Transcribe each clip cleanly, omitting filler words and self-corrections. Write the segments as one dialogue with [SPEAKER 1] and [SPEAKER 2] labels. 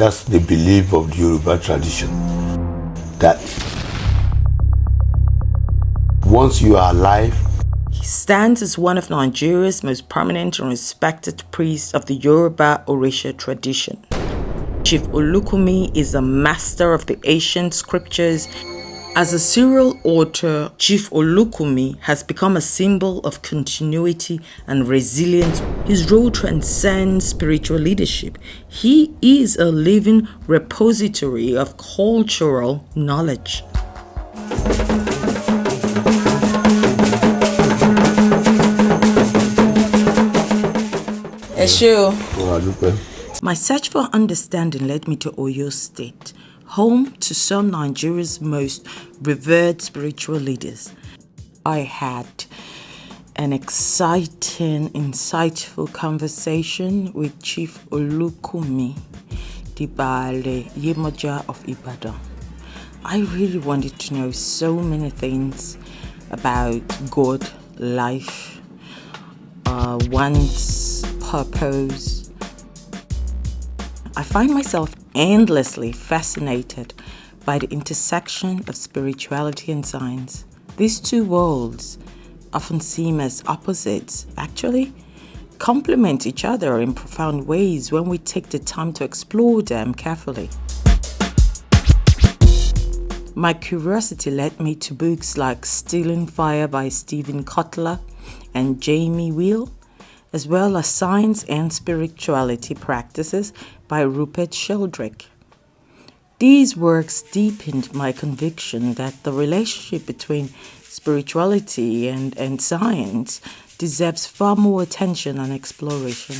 [SPEAKER 1] That's the belief of the Yoruba tradition, that once you are alive,
[SPEAKER 2] he stands as one of Nigeria's most prominent and respected priests of the Yoruba Orisha tradition. Chief Olukunmi is a master of the ancient scriptures. As a serial author, Chief Olukunmi has become a symbol of continuity and resilience. His role transcends spiritual leadership. He is a living repository of cultural knowledge. My search for understanding led me to Oyo State, home to some of Nigeria's most revered spiritual leaders. I had an exciting, insightful conversation with Chief Olukunmi, the Baale Yemoja of Ibadan. I really wanted to know so many things about God, life, one's purpose. I find myself endlessly fascinated by the intersection of spirituality and science. These two worlds often seem as opposites, actually complement each other in profound ways when we take the time to explore them carefully. My curiosity led me to books like Stealing Fire by Stephen Kotler and Jamie Wheel, as well as Science and Spirituality Practices by Rupert Sheldrake. These works deepened my conviction that the relationship between spirituality and science deserves far more attention and exploration.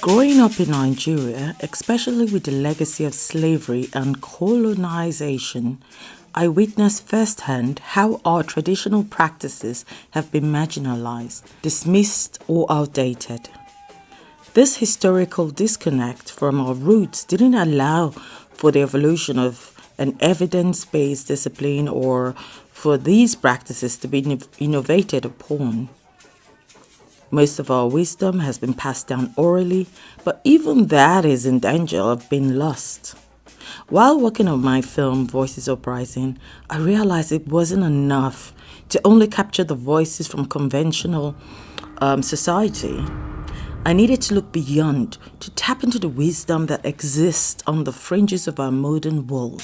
[SPEAKER 2] Growing up in Nigeria, especially with the legacy of slavery and colonization, I witnessed firsthand how our traditional practices have been marginalized, dismissed, or outdated. This historical disconnect from our roots didn't allow for the evolution of an evidence-based discipline or for these practices to be innovated upon. Most of our wisdom has been passed down orally, but even that is in danger of being lost. While working on my film, Voices Uprising, I realized it wasn't enough to only capture the voices from conventional society. I needed to look beyond, to tap into the wisdom that exists on the fringes of our modern world.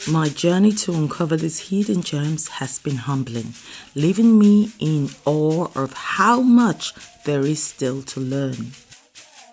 [SPEAKER 2] My journey to uncover these hidden gems has been humbling, leaving me in awe of how much there is still to learn.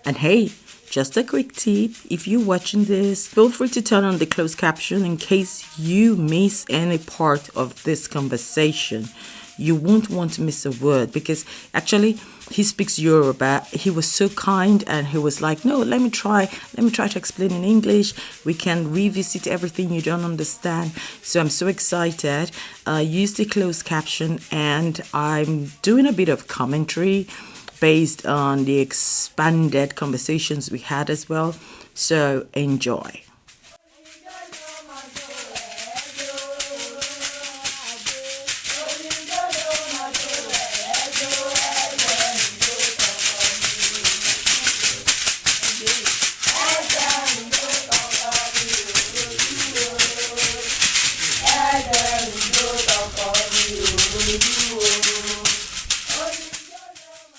[SPEAKER 2] And hey, just a quick tip, if you're watching this, feel free to turn on the closed caption in case you miss any part of this conversation. You won't want to miss a word because actually he speaks Yoruba. He was so kind and he was like, no, let me try to explain in English. We can revisit everything you don't understand. So I'm so excited. Use the closed caption and I'm doing a bit of commentary based on the expanded conversations we had as well. So enjoy.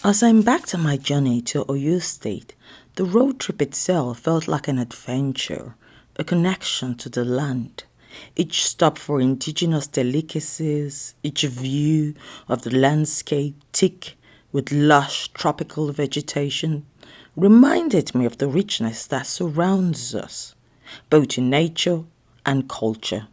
[SPEAKER 2] As I embarked on my journey to Oyo State, the road trip itself felt like an adventure, a connection to the land. Each stop for indigenous delicacies, each view of the landscape thick with lush tropical vegetation, reminded me of the richness that surrounds us, both in nature and culture.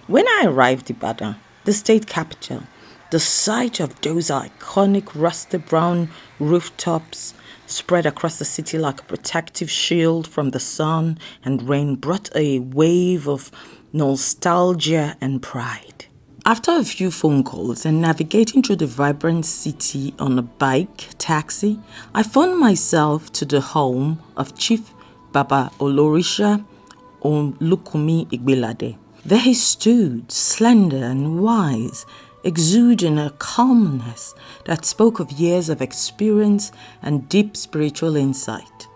[SPEAKER 2] When I arrived in Ibadan, the state capital, the sight of those iconic rusty brown rooftops spread across the city like a protective shield from the sun and rain brought a wave of nostalgia and pride. After a few phone calls and navigating through the vibrant city on a bike taxi, I found myself to the home of Chief Baba Olorisha Olukunmi Igbilade. There he stood, slender and wise, exuding a calmness that spoke of years of experience and deep spiritual insight.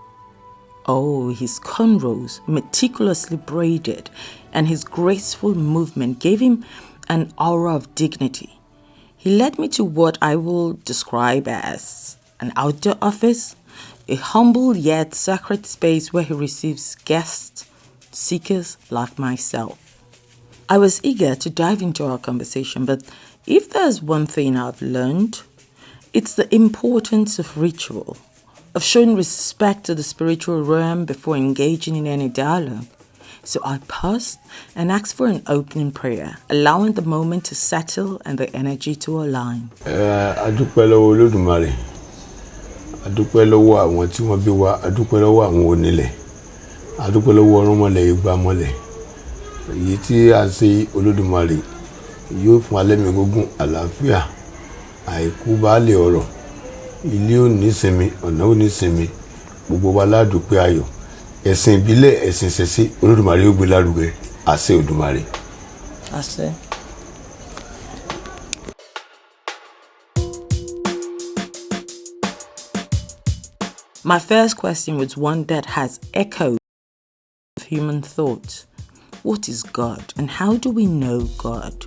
[SPEAKER 2] Oh, his cornrows, meticulously braided, and his graceful movement gave him an aura of dignity. He led me to what I will describe as an outdoor office, a humble yet sacred space where he receives guests, seekers like myself. I was eager to dive into our conversation, but if there's one thing I've learned, it's the importance of ritual, of showing respect to the spiritual realm before engaging in any dialogue. So I paused and asked for an opening prayer, allowing the moment to settle and the energy to align.
[SPEAKER 1] Adúpẹ́ lọ́wọ́ Olódùmarè, adúpẹ́ lọ́wọ́ àwọn tí wọ́n bí wa, adúpẹ́ lọ́wọ́ àwọn onílẹ̀, adúpẹ́ lọ́wọ́ ọ̀rúnmọlẹ̀ ìgbàmọlẹ̀. Èyí tí a ṣe Olódùmarè yóò fún alẹ́ mi gígùn àlàáfíà, àìkú baálé ọ̀rọ̀, ilé ò ní sinmi, ọ̀nà ò ní sinmi, gbogbo wa ládùúpẹ́ ayọ̀. Ẹ̀sìn ìbílẹ̀, ẹ̀sìn ìṣẹ̀ṣe Olódùmarè ó gbé lárugẹ, àṣẹ Olódùmarè.
[SPEAKER 2] Àṣẹ. My first question was one that has echoed of human thought. What is God and how do we know God?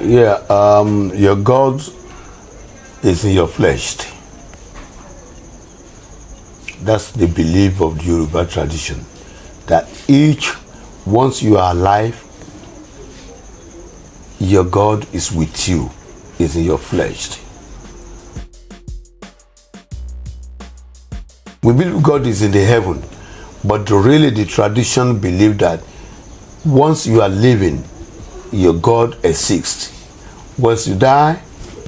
[SPEAKER 1] Your God is in your flesh. That's the belief of the Yoruba tradition. That once you are alive, your God is with you, is in your flesh. We believe God is in the heaven, but really the tradition believe that once you are living, your God exists. Once you die,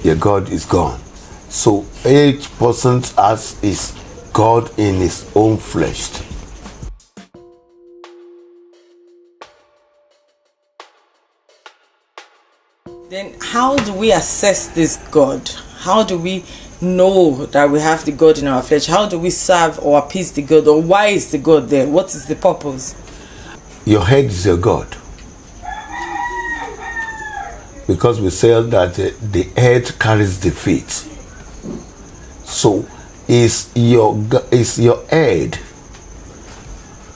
[SPEAKER 1] your God is gone. So each person has his God in his own flesh.
[SPEAKER 2] Then how do we assess this God? How do we know that we have the God in our flesh? How do we serve or appease the God? Or why is the God there? What is the purpose?
[SPEAKER 1] Your head is your God. Because we say that the head carries the feet. So it's your head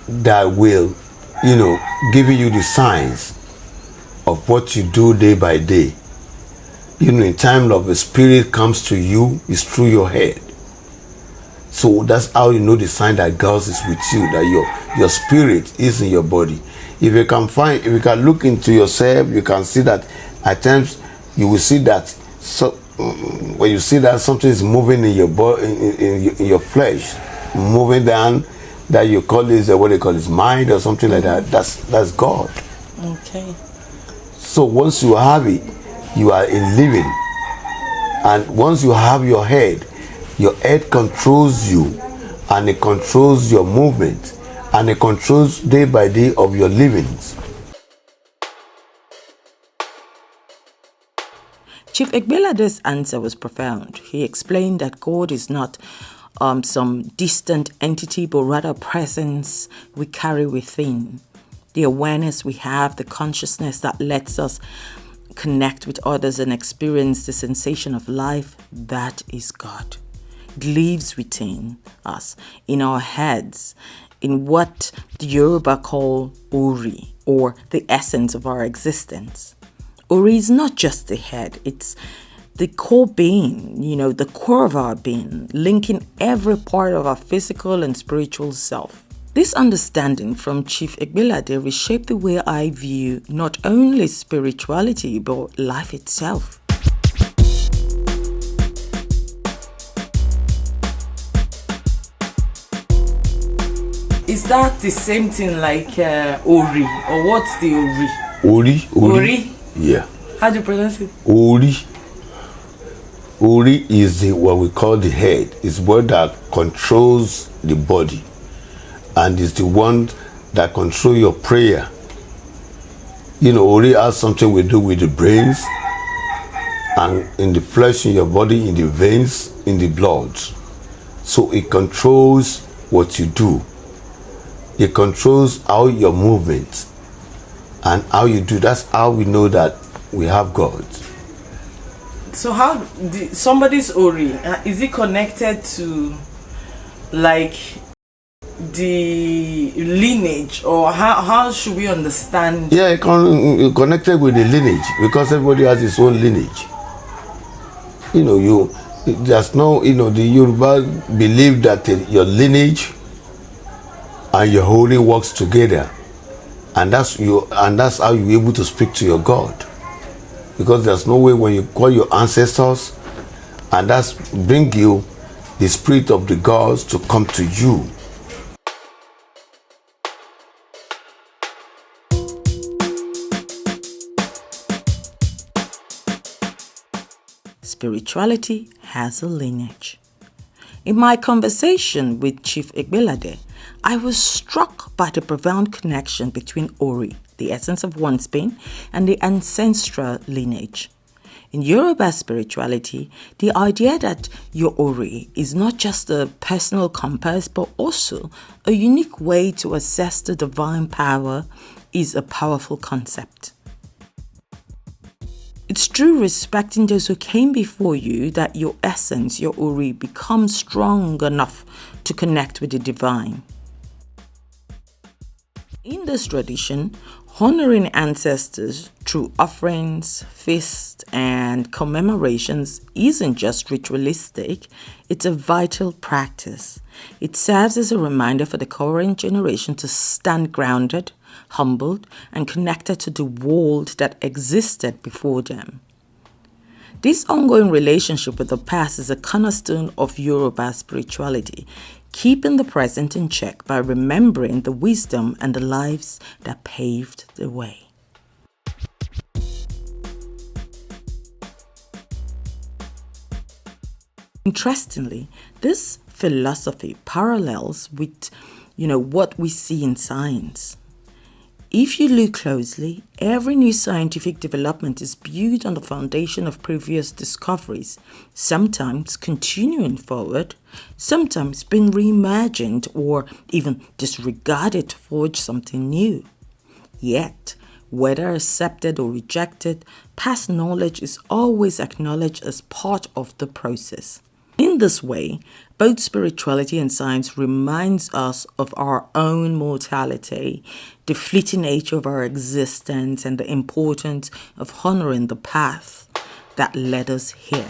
[SPEAKER 1] that will, giving you the signs of what you do day by day. In time of the spirit comes to you, is through your head. So that's how you know the sign that God is with you, that your spirit is in your body. If you can look into yourself, you can see that at times you will see that when you see that something is moving in your body, in your flesh, moving down, that you call it what they call it, mind or something like that. That's God.
[SPEAKER 2] Okay.
[SPEAKER 1] So once you have it, you are in living, and once you have your head controls you, and it controls your movement, and it controls day by day of your livings.
[SPEAKER 2] Chief Egbelade's answer was profound. He explained that God is not some distant entity, but rather a presence we carry within. The awareness we have, the consciousness that lets us connect with others and experience the sensation of life, that is God. It lives within us, in our heads, in what the Yoruba call Ori, or the essence of our existence. Ori is not just the head, it's the core being, the core of our being, linking every part of our physical and spiritual self. This understanding from Chief Egbelade reshaped the way I view not only spirituality, but life itself. Is that the same thing like Ori? Or what's the Ori?
[SPEAKER 1] Ori? Yeah.
[SPEAKER 2] How do you pronounce it?
[SPEAKER 1] Ori. Ori is what we call the head. It's what that controls the body. And it's the one that controls your prayer. Ori has something to do with the brains, and in the flesh, in your body, in the veins, in the blood. So it controls what you do. It controls how your movement and how you do. That's how we know that we have God.
[SPEAKER 2] So how somebody's Ori, is it connected to like the lineage, or how should we understand?
[SPEAKER 1] Yeah, it connected with the lineage, because everybody has his own lineage. There's no, the Yoruba believe that your lineage and your holy works together, and that's how you're able to speak to your God. Because there's no way when you call your ancestors, and that's bring you the spirit of the gods to come to you.
[SPEAKER 2] Spirituality has a lineage. In my conversation with Chief Egbelade, I was struck by the profound connection between Ori, the essence of one's being, and the ancestral lineage. In Yoruba spirituality, the idea that your Ori is not just a personal compass but also a unique way to assess the divine power is a powerful concept. It's through respecting those who came before you that your essence, your Ori, becomes strong enough to connect with the divine. In this tradition, honoring ancestors through offerings, feasts, and commemorations isn't just ritualistic, it's a vital practice. It serves as a reminder for the current generation to stand grounded, humbled, and connected to the world that existed before them. This ongoing relationship with the past is a cornerstone of Yoruba spirituality, keeping the present in check by remembering the wisdom and the lives that paved the way. Interestingly, this philosophy parallels with, what we see in science. If you look closely, every new scientific development is built on the foundation of previous discoveries, sometimes continuing forward, sometimes being reimagined or even disregarded to forge something new. Yet, whether accepted or rejected, past knowledge is always acknowledged as part of the process. In this way, both spirituality and science reminds us of our own mortality, the fleeting nature of our existence, and the importance of honoring the path that led us here.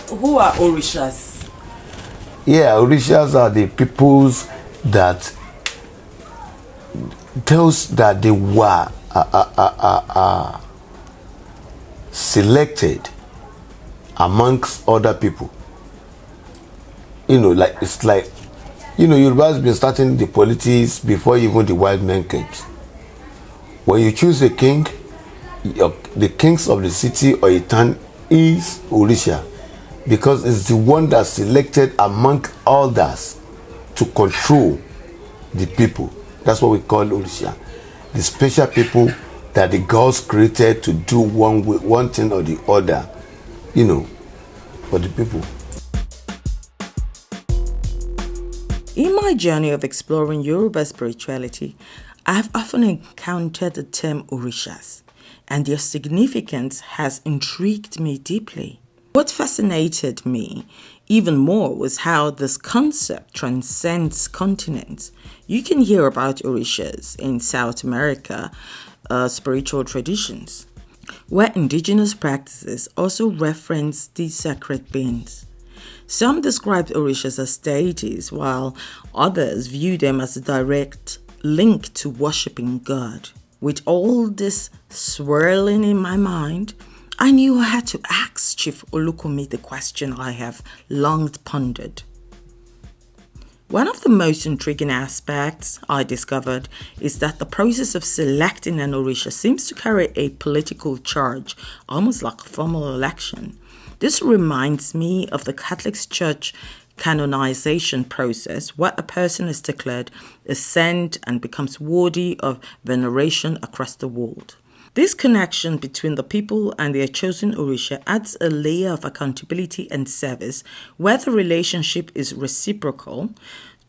[SPEAKER 2] Who are Orishas?
[SPEAKER 1] Yeah, Orishas are the peoples that those that they were selected amongst other people. Yoruba has been starting the politics before even the white men came. When you choose a king, the kings of the city or a town is Orisha, because it's the one that's selected among others to control the people. That's what we call Orisha. The special people that the gods created to do one thing or the other, for the people.
[SPEAKER 2] In my journey of exploring Yoruba spirituality, I've often encountered the term Orishas, and their significance has intrigued me deeply. What fascinated me even more was how this concept transcends continents. You can hear about Orishas in South America, spiritual traditions, where indigenous practices also reference these sacred beings. Some describe Orishas as deities, while others view them as a direct link to worshipping God. With all this swirling in my mind, I knew I had to ask Chief Olukunmi the question I have long pondered. One of the most intriguing aspects I discovered is that the process of selecting an Orisha seems to carry a political charge, almost like a formal election. This reminds me of the Catholic Church canonization process, where a person is declared a saint and becomes worthy of veneration across the world. This connection between the people and their chosen Orisha adds a layer of accountability and service where the relationship is reciprocal.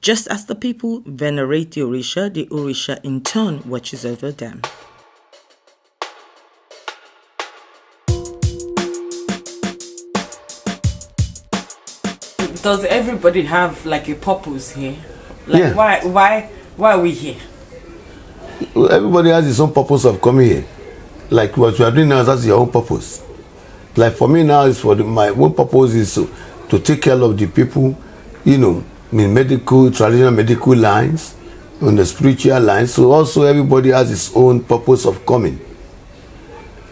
[SPEAKER 2] Just as the people venerate the Orisha in turn watches over them. Does everybody have like a purpose here? Like
[SPEAKER 1] Yeah.
[SPEAKER 2] why are we here?
[SPEAKER 1] Everybody has his own purpose of coming here. Like what you are doing now, that's your own purpose. Like for me now, is for my own purpose is to take care of the people, in traditional medical lines, on the spiritual lines. So also everybody has his own purpose of coming.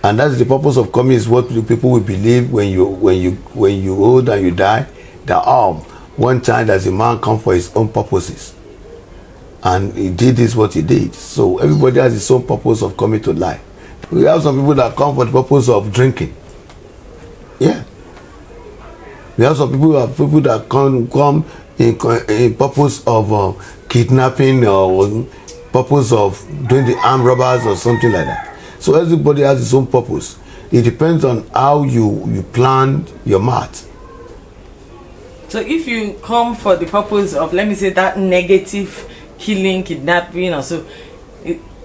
[SPEAKER 1] And that's the purpose of coming, is what the people will believe when you old and you die, that one time there's a man come for his own purposes. And he did this what he did. So everybody has his own purpose of coming to life. We have some people that come for the purpose of drinking. Yeah. We have some people that come in purpose of kidnapping, or purpose of doing the armed robbers or something like that. So everybody has his own purpose. It depends on how you plan your mat.
[SPEAKER 2] So if you come for the purpose of, let me say, that negative killing, kidnapping, or so,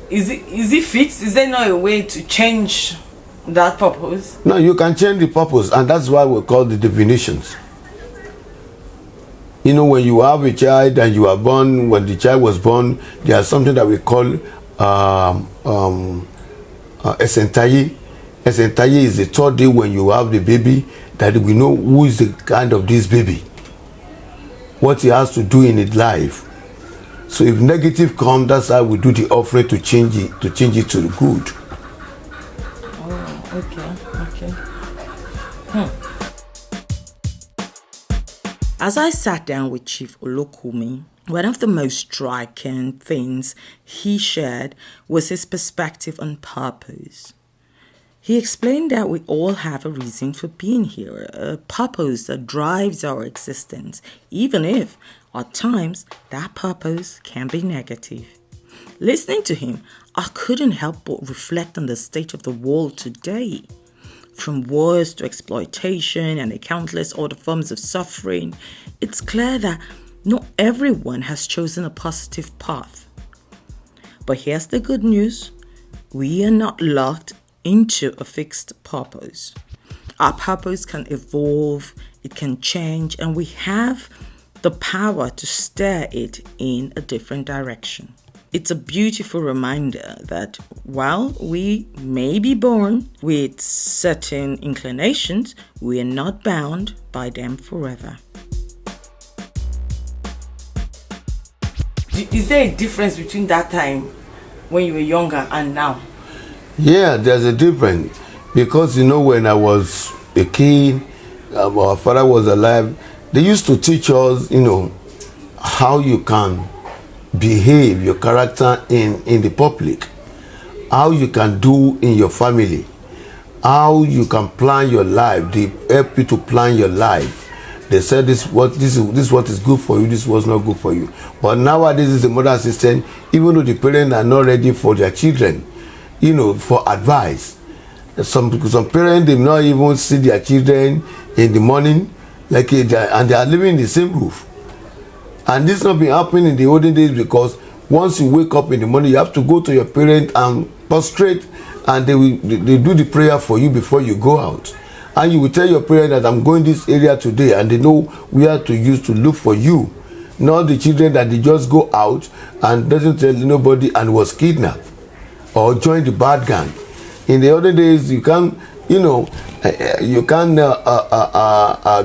[SPEAKER 2] is it fixed? Is there not a way to change that purpose?
[SPEAKER 1] No, you can change the purpose, and that's why we call the definitions. When you have a child and you are born, when the child was born, there's something that we call Esentaye. Esentaye is the third day when you have the baby, that we know who is the kind of this baby, what he has to do in his life. So if negative comes, that's how we do the offering to change it to the good.
[SPEAKER 2] Oh, okay. As I sat down with Chief Olukunmi, one of the most striking things he shared was his perspective on purpose. He explained that we all have a reason for being here, a purpose that drives our existence, even if, at times, that purpose can be negative. Listening to him, I couldn't help but reflect on the state of the world today. From wars to exploitation and the countless other forms of suffering, it's clear that not everyone has chosen a positive path. But here's the good news. We are not locked into a fixed purpose. Our purpose can evolve, it can change, and we have the power to steer it in a different direction. It's a beautiful reminder that while we may be born with certain inclinations, we are not bound by them forever. Is there a difference between that time when you were younger and now?
[SPEAKER 1] Yeah, there's a difference. Because, when I was a kid, our father was alive, they used to teach us, how you can behave, your character in the public, how you can do in your family, how you can plan your life. They help you to plan your life. They said this what is good for you, this was not good for you. But nowadays is a modern system, even though the parents are not ready for their children, for advice. Some parents, they not even see their children in the morning, and they are living in the same roof. And this not been happening in the olden days, because once you wake up in the morning, you have to go to your parents and prostrate, and they do the prayer for you before you go out. And you will tell your parents that I'm going this area today, and they know where to use to look for you. Not the children that they just go out and doesn't tell nobody and was kidnapped or join the bad gang. In the olden days, you can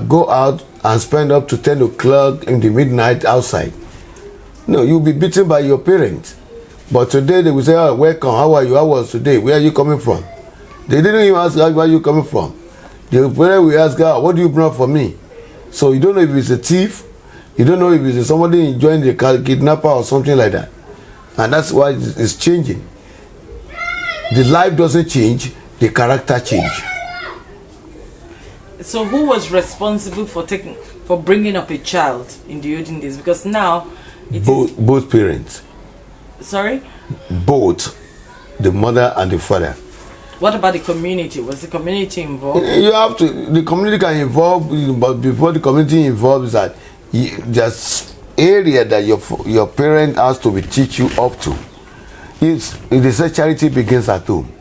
[SPEAKER 1] go out and spend up to 10 o'clock in the midnight outside. No, you'll be beaten by your parents. But today they will say, "Oh, welcome, how are you? How was today? Where are you coming from?" They didn't even ask, "Where are you coming from?" The parent will ask, "What do you bring for me?" So you don't know if it's a thief, you don't know if it's somebody enjoying the kidnapper or something like that. And that's why it's changing. The life doesn't change, the character change.
[SPEAKER 2] So who was responsible for bringing up a child in the olden days? Because now
[SPEAKER 1] both parents.
[SPEAKER 2] Sorry?
[SPEAKER 1] Both, the mother and the father.
[SPEAKER 2] What about the community? Was the community involved?
[SPEAKER 1] You have to. The community can involve, but before the community involves, that there's area that your parent has to be teach you up to. They say charity begins at home.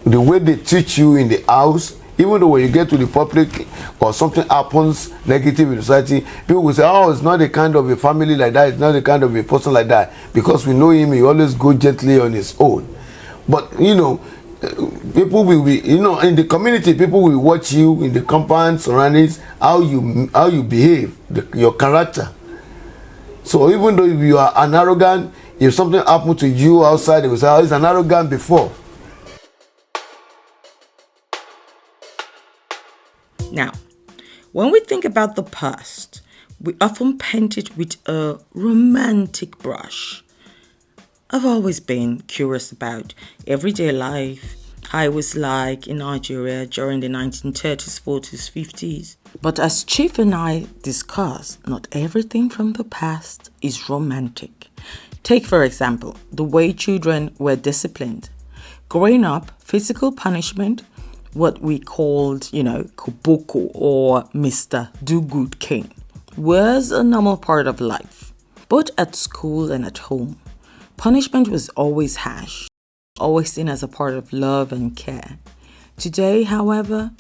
[SPEAKER 1] The way they teach you in the house, even though when you get to the public or something happens negative in society, people will say, oh, it's not the kind of a family like that, it's not the kind of a person like that, because we know him, he always go gently on his own. But people will be, in the community, people will watch you in the compound surroundings, how you behave, your character. So even though if you are an arrogant, if something happened to you outside, they will say, oh, he's an arrogant before.
[SPEAKER 2] Now, when we think about the past, we often paint it with a romantic brush. I've always been curious about everyday life, how it was like in Nigeria during the 1930s, 40s, 50s. But as Chief and I discussed, not everything from the past is romantic. Take, for example, the way children were disciplined. Growing up, physical punishment, what we called, Koboko or Mr. Do-Good King, was a normal part of life. Both at school and at home, punishment was always harsh, always seen as a part of love and care. Today, however,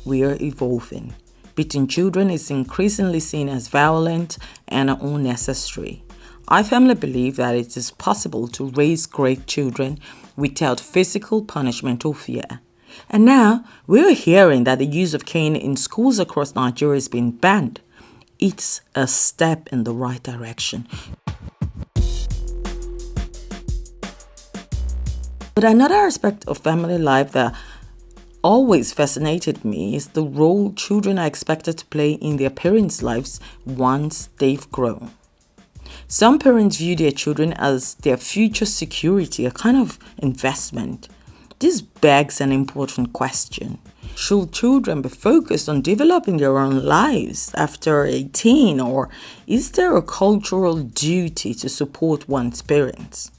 [SPEAKER 2] we are evolving. Beating children is increasingly seen as violent and unnecessary. I firmly believe that it is possible to raise great children without physical punishment or fear. And now, we're hearing that the use of cane in schools across Nigeria has been banned. It's a step in the right direction. But another aspect of family life that always fascinated me is the role children are expected to play in their parents' lives once they've grown. Some parents view their children as their future security, a kind of investment. This begs an important question. Should children be focused on developing their own lives after 18, or is there a cultural duty to support one's parents?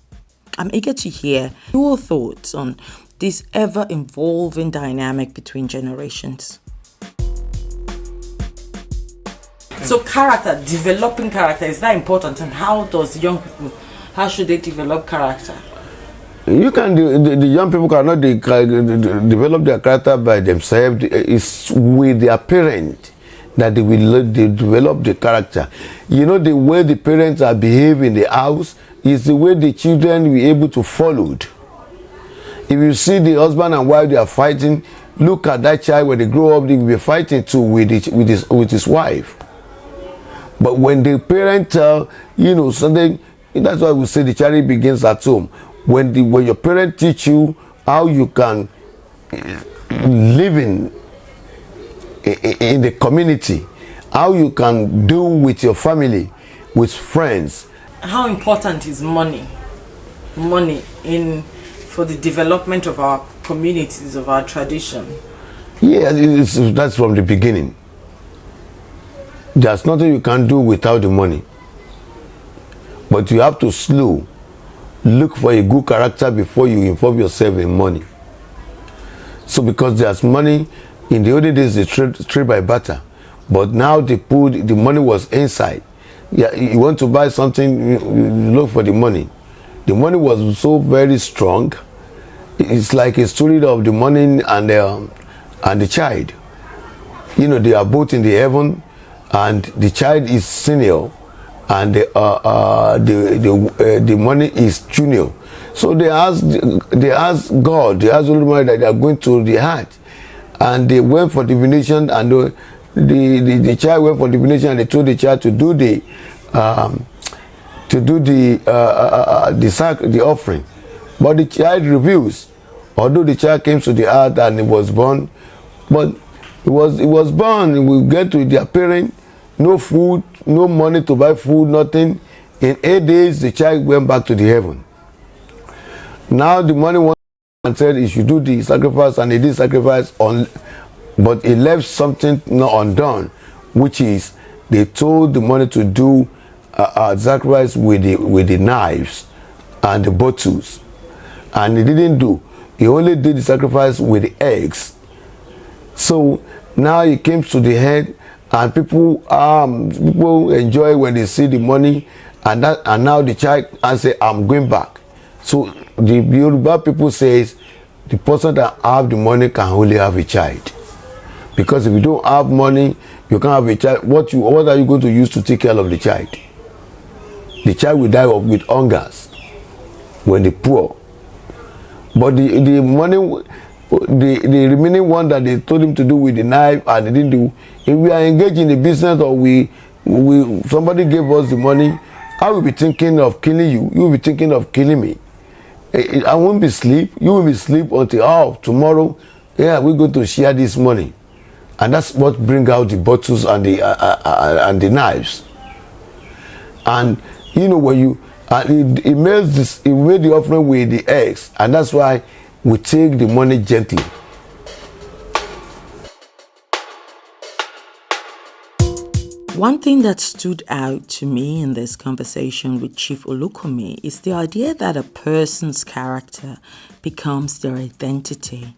[SPEAKER 2] I'm eager to hear your thoughts on this ever-evolving dynamic between generations. So developing character, is that important? And how should they develop character?
[SPEAKER 1] You can do, the young people cannot develop their character by themselves. It's with their parent that they will develop the character. The way the parents are behaving in the house is the way the children will be able to follow. If you see the husband and wife, they are fighting, look at that child. When they grow up, they will be fighting too with his wife. But when the parent something, that's why we say the charity begins at home. When your parents teach you how you can live in the community, how you can do with your family, with friends.
[SPEAKER 2] How important is money for the development of our communities, of our tradition?
[SPEAKER 1] Yeah, that's from the beginning. There's nothing you can do without the money. But you have to look for a good character before you involve yourself in money. So because there's money, in the olden days they trade by barter. But now the money was inside. Yeah, you want to buy something, you look for the money. The money was so very strong. It's like a story of the money and the child. They are both in the heaven, and the child is senior, and the money is junior. So they asked God, they asked the money that they are going to the heart, and they went for divination, and the child went for divination, and they told the child to do the offering, but the child refused. Although the child came to the earth and he was born, but he was born. We get to their parent, no food, no money to buy food, nothing. In 8 days, the child went back to the heaven. Now the money went and said he should do the sacrifice, and he did sacrifice but he left something not undone, which is they told the money to do sacrifice with the knives and the bottles, and he didn't do. He only did the sacrifice with the eggs. So now it came to the head, and people enjoy when they see the money, and now the child and say, I'm going back. So the Yoruba people says the person that have the money can only have a child, because if you don't have money, you can't have a child. What are you going to use to take care of the child? The child will die with hungers when they poor. But the money, the remaining one that they told him to do with the knife and they didn't do, if we are engaged in the business, or we somebody gave us the money, I will be thinking of killing you. You will be thinking of killing me. I won't be sleep. You will be sleep until tomorrow. Yeah, we're going to share this money, and that's what bring out the bottles and the knives. And when you it made the offering with the eggs, and that's why we take the money gently.
[SPEAKER 2] One thing that stood out to me in this conversation with Chief Olukunmi is the idea that a person's character becomes their identity.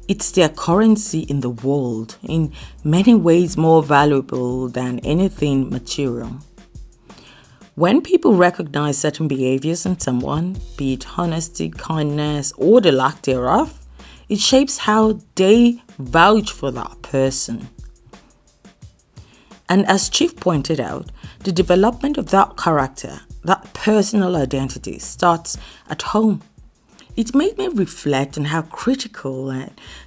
[SPEAKER 2] It's their currency in the world, in many ways more valuable than anything material. When people recognize certain behaviors in someone, be it honesty, kindness, or the lack thereof, it shapes how they vouch for that person. And as Chief pointed out, the development of that character, that personal identity, starts at home. It made me reflect on how critical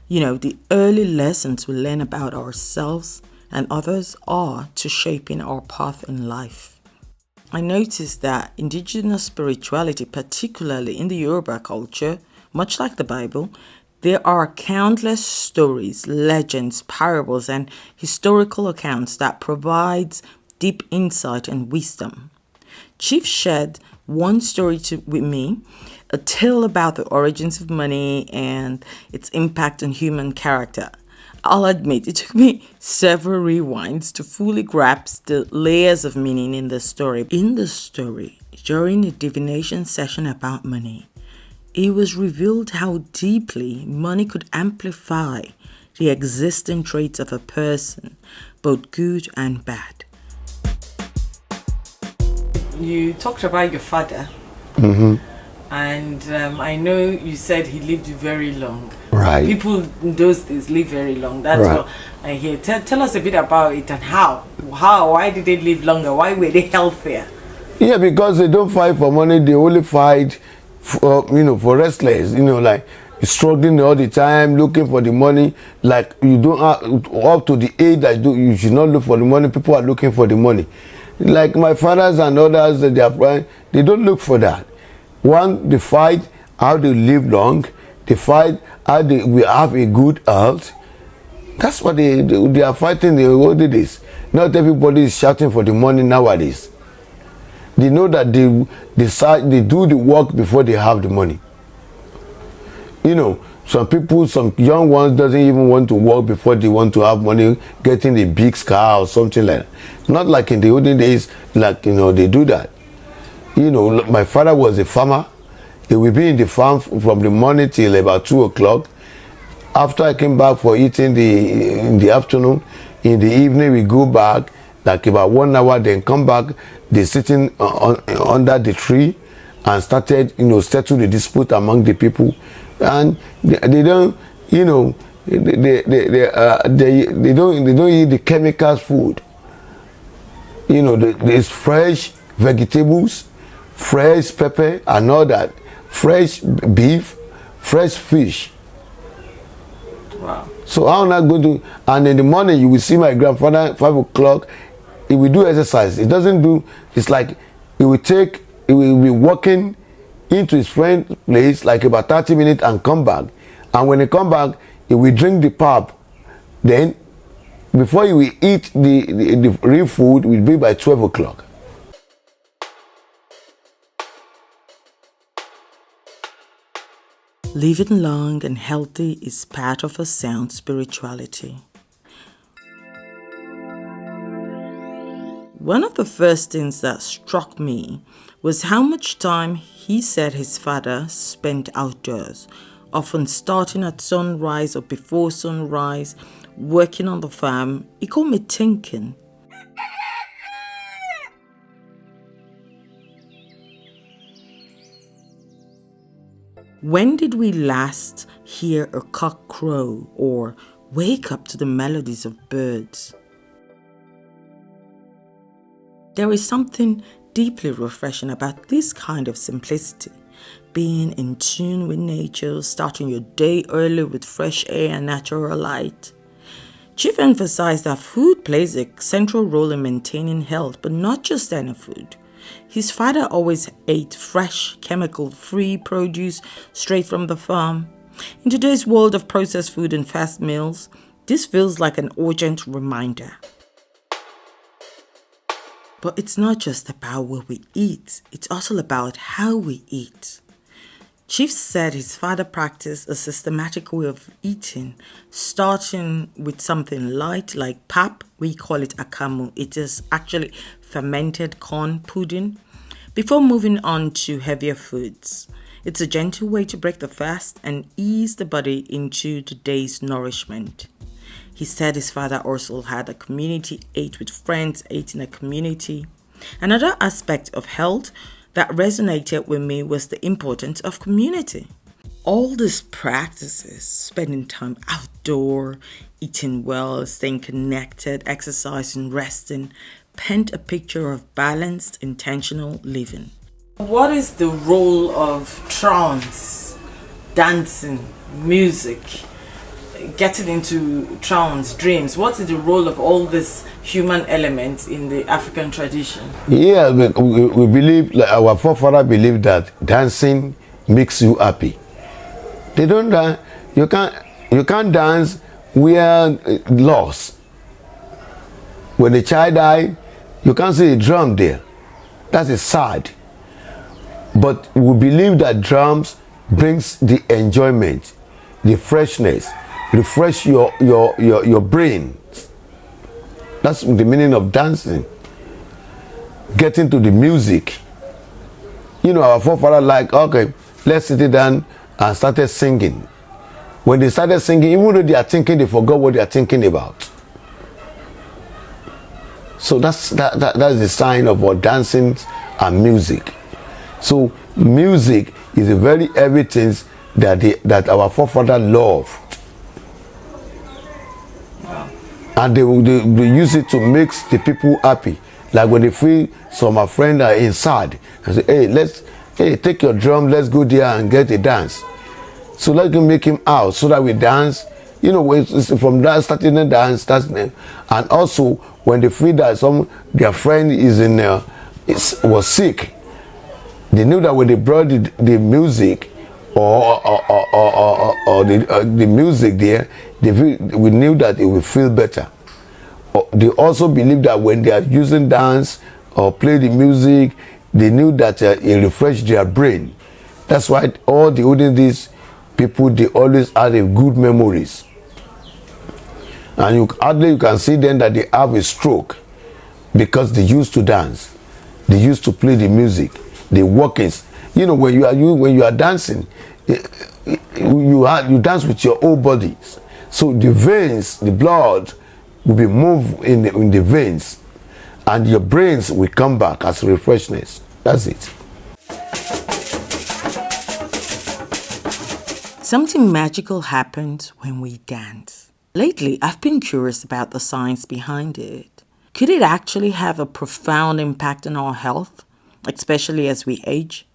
[SPEAKER 2] the early lessons we learn about ourselves and others are to shaping our path in life. I noticed that indigenous spirituality, particularly in the Yoruba culture, much like the Bible, there are countless stories, legends, parables, and historical accounts that provides deep insight and wisdom. Chief shared one story with me, a tale about the origins of money and its impact on human character. I'll admit it took me several rewinds to fully grasp the layers of meaning in the story. In the story, during a divination session about money, it was revealed how deeply money could amplify the existing traits of a person, both good and bad. You talked about your father.
[SPEAKER 1] Mm-hmm.
[SPEAKER 2] And I know you said he lived very long.
[SPEAKER 1] Right.
[SPEAKER 2] People in those days live very long. That's
[SPEAKER 1] right.
[SPEAKER 2] what I hear. Tell us a bit about it and how. Why did they live longer? Why were they healthier?
[SPEAKER 1] Yeah, because they don't fight for money. They only fight for restless. Like struggling all the time, looking for the money. Like you don't up to the age that you should not look for the money. People are looking for the money. Like my fathers and others, they don't look for that. One, they fight how they live long. They fight how they will have a good health. That's what they are fighting the old days. Not everybody is shouting for the money nowadays. They know that they do the work before they have the money. Some young ones doesn't even want to work before they want to have money, getting a big car or something like that. Not like in the olden days, they do that. My father was a farmer. He would be in the farm from the morning till about 2 o'clock. After I came back for eating in the afternoon, in the evening we go back, like about 1 hour, then come back. They sitting under the tree and started, settle the dispute among the people. And they don't, they don't eat the chemicals food. There's fresh vegetables, fresh pepper and all that, fresh beef, fresh fish.
[SPEAKER 2] Wow.
[SPEAKER 1] So I'm not going to, and in the morning you will see my grandfather 5 o'clock, he will do exercise. It doesn't do, it's like he will be walking into his friend's place like about 30 minutes and come back. And when he come back, he will drink the pap. Then before he will eat the real food, it will be by 12 o'clock.
[SPEAKER 2] Living long and healthy is part of a sound spirituality. One of the first things that struck me was how much time he said his father spent outdoors, often starting at sunrise or before sunrise, working on the farm. It got me thinking. When did we last hear a cock crow or wake up to the melodies of birds? There is something deeply refreshing about this kind of simplicity, being in tune with nature, starting your day early with fresh air and natural light. Chief emphasized that food plays a central role in maintaining health, but not just any food. His father always ate fresh, chemical-free produce straight from the farm. In today's world of processed food and fast meals, this feels like an urgent reminder. But it's not just about what we eat, it's also about how we eat. Chief said his father practiced a systematic way of eating, starting with something light like pap. We call it akamu. It is actually fermented corn pudding, before moving on to heavier foods. It's a gentle way to break the fast and ease the body into the day's nourishment. He said his father also had a community, ate with friends, ate in a community. Another aspect of health that resonated with me was the importance of community. All these practices, spending time outdoor, eating well, staying connected, exercising, resting, paint a picture of balanced, intentional living. What is the role of trance, dancing, music, getting into trance, dreams? What is the role of all these human elements in the African tradition?
[SPEAKER 1] Yeah, we believe, like our forefather believed that dancing makes you happy. They don't dance. You can't dance. We are lost. When the child died, you can't see a drum there. That is sad. But we believe that drums brings the enjoyment, the freshness, refresh your brain. That's the meaning of dancing. Getting to the music. You know, our forefather like, okay, let's sit it down and started singing. When they started singing, even though they are thinking, they forgot what they are thinking about. So that's the sign of what dancing and music. So music is a very heavy thing that our forefather loved. And they use it to make the people happy. Like when they feel some of my friends are inside, and say, hey, take your drum, let's go there and get a dance. So let's make him out so that we dance. You know, it's from that starting the dance, and also when they feel that their friend was sick, they knew that when they brought the music or the music there, we knew that it will feel better. They also believe that when they are using dance or play the music, they knew that it refreshed their brain. That's why all the olden days people, they always had a good memories. And you can see then that they have a stroke because they used to dance. They used to play the music, the walkings. You know, when you are dancing, you dance with your whole body. So the veins, the blood will be moved in the veins, and your brains will come back as refreshness. That's it.
[SPEAKER 2] Something magical happens when we dance. Lately, I've been curious about the science behind it. Could it actually have a profound impact on our health, especially as we age?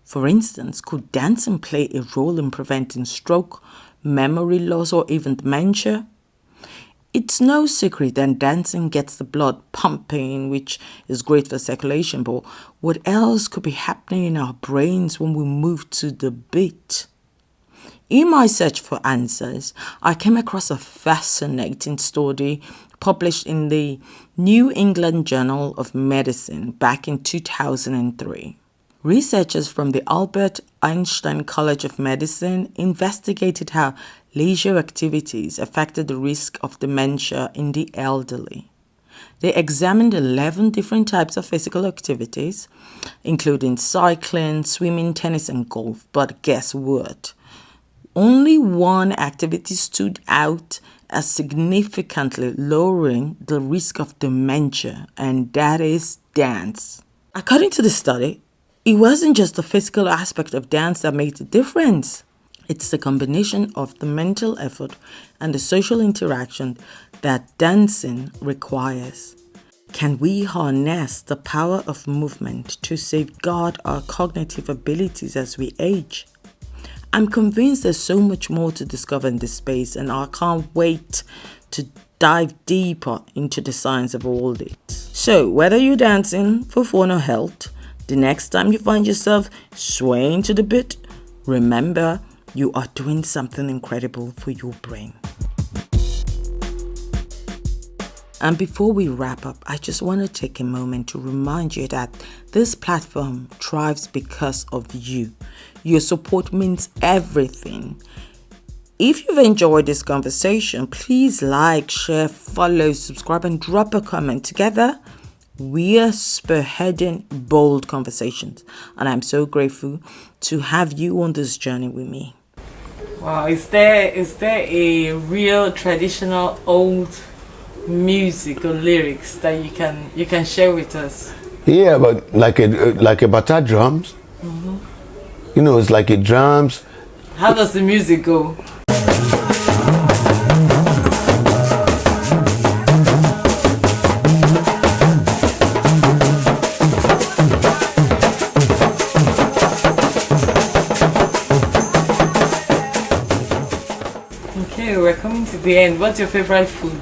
[SPEAKER 2] For instance, could dancing play a role in preventing stroke, memory loss, or even dementia? It's no secret that dancing gets the blood pumping, which is great for circulation, but what else could be happening in our brains when we move to the beat? In my search for answers, I came across a fascinating study published in the New England Journal of Medicine back in 2003. Researchers from the Albert Einstein College of Medicine investigated how leisure activities affected the risk of dementia in the elderly. They examined 11 different types of physical activities, including cycling, swimming, tennis, and golf. But guess what? Only one activity stood out as significantly lowering the risk of dementia, and that is dance. According to the study, it wasn't just the physical aspect of dance that made the difference. It's the combination of the mental effort and the social interaction that dancing requires. Can we harness the power of movement to safeguard our cognitive abilities as we age? I'm convinced there's so much more to discover in this space, and I can't wait to dive deeper into the science of all it. So, whether you're dancing for fun or health, the next time you find yourself swaying to the beat, remember you are doing something incredible for your brain. And before we wrap up, I just want to take a moment to remind you that this platform thrives because of you. Your support means everything. If you've enjoyed this conversation, please like, share, follow, subscribe, and drop a comment. Together, we are spearheading bold conversations. And I'm so grateful to have you on this journey with me.
[SPEAKER 3] Wow, is there a real traditional old music or lyrics that you can share with us?
[SPEAKER 1] Yeah, but like a bata drums.
[SPEAKER 3] Mm-hmm.
[SPEAKER 1] You know, it's like a drums.
[SPEAKER 3] How does the music go? Okay, we're coming to the end. What's your favorite food?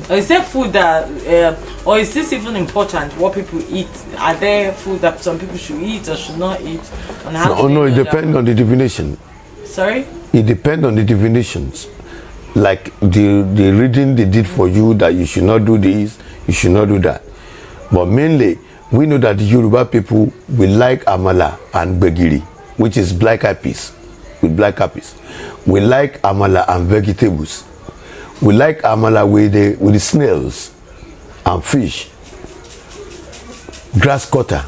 [SPEAKER 3] Or is there food that, or is this even important? What people eat? Are there food that some people should eat or should not eat? And how
[SPEAKER 1] No, it depends on the definition.
[SPEAKER 3] Sorry?
[SPEAKER 1] It depends on the definitions. Like the reading they did for you that you should not do this, you should not do that. But mainly, we know that the Yoruba people will like amala and begiri, which is black eyed peas, with black eyed peas. We like amala and vegetables. We like amala with the snails and fish, grass cutter.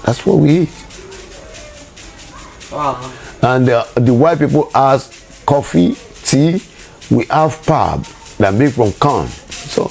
[SPEAKER 1] That's what we eat.
[SPEAKER 3] Wow.
[SPEAKER 1] And the white people ask coffee, tea. We have pap that made from corn. So.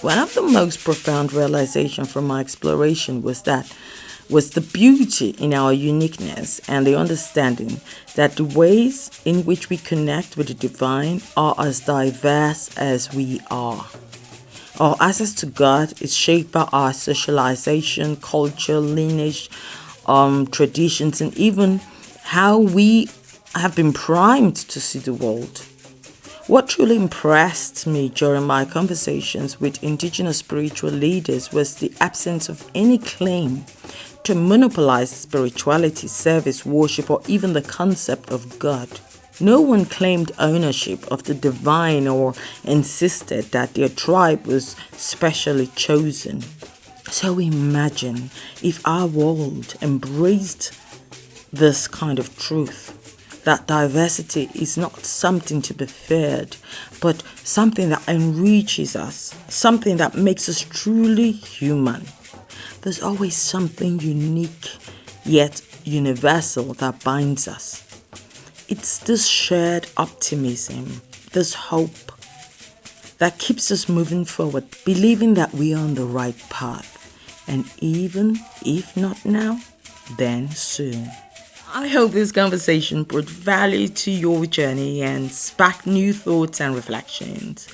[SPEAKER 2] One of the most profound realizations from my exploration was the beauty in our uniqueness and the understanding that the ways in which we connect with the divine are as diverse as we are. Our access to God is shaped by our socialization, culture, lineage, traditions, and even how we have been primed to see the world. What truly impressed me during my conversations with indigenous spiritual leaders was the absence of any claim to monopolize spirituality, service, worship, or even the concept of God. No one claimed ownership of the divine or insisted that their tribe was specially chosen. So imagine if our world embraced this kind of truth. That diversity is not something to be feared, but something that enriches us, something that makes us truly human. There's always something unique yet universal that binds us. It's this shared optimism, this hope that keeps us moving forward, believing that we are on the right path, and even if not now, then soon. I hope this conversation brought value to your journey and sparked new thoughts and reflections.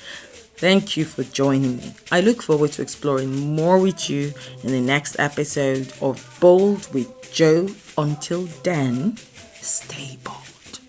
[SPEAKER 2] Thank you for joining me. I look forward to exploring more with you in the next episode of Bold with Joe. Until then, stay bold.